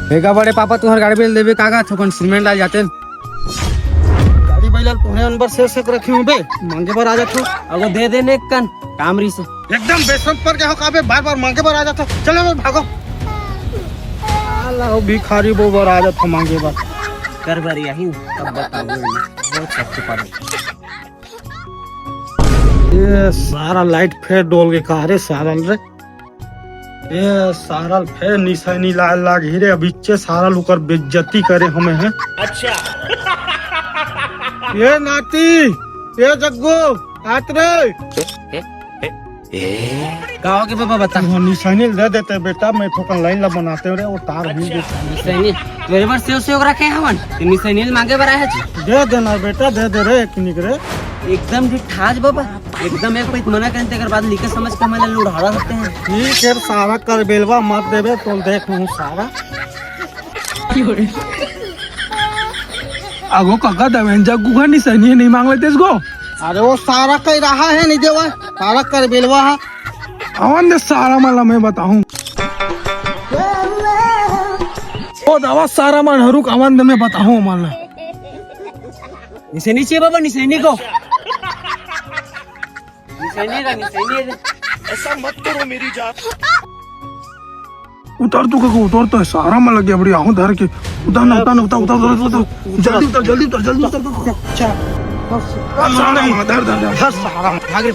बेगा बड़े पापा तुहर गाड़ी बेल देबे कागा थोकन सीमेंट आ जाते गाड़ी बैलाल तुम्हें अनबर से रखी हूँ बे मांगे पर आ जाते अगो दे देने एक कन कामरी से एकदम बेसम पर क्या हो काबे बार बार मांगे पर आ जाता चलो बे भागो अल्लाह भिखारी बो बर आ जाता मांगे पर कर बार यही तब बताऊंगा बहुत सख्त पड़े। ये सारा लाइट फेर डोल के कहा रे सारा रे ये सारा फेर निशानी लाग हीरे अबिच्चे सारा लुकर बेइज्जती करे हमें हैं। अच्छा ये नाती ये जग्गू आत रे गाँव के पापा बता वो निशानी दे देते बेटा मैं ठोकन लाइन ला बनाते रे वो तार भी निशानी मेरे बार सेव रखे हवन निशानी मांगे बर आया दे देना बेटा दे दे रे एक निक रे एकदम ठाज बाबा एकदम एक पैत मना करते अगर बात लिखे समझ के हमारे लिए उड़ा सकते हैं। ठीक है सारा कर बेलवा मत देवे तो देख हूँ सारा अगो काका दवेन जग्गू का निशानी नहीं मांग लेते इसको। अरे वो सारा कह रहा है नहीं देवा सारा कर बेलवा है अवन दे सारा माला मैं बताऊं ओ दवा सारा मान हरूको अवन दे मैं बताऊं माला निशानी चाहिए बाबा निशानी को निशानी ऐसा मत करो मेरी जान उतर तू का उतर तो है सारा माला गया बड़ी आहू धर के उतर ना उतर ना उतर जल्दी उतर अच्छा सारा माला धर सारा भाग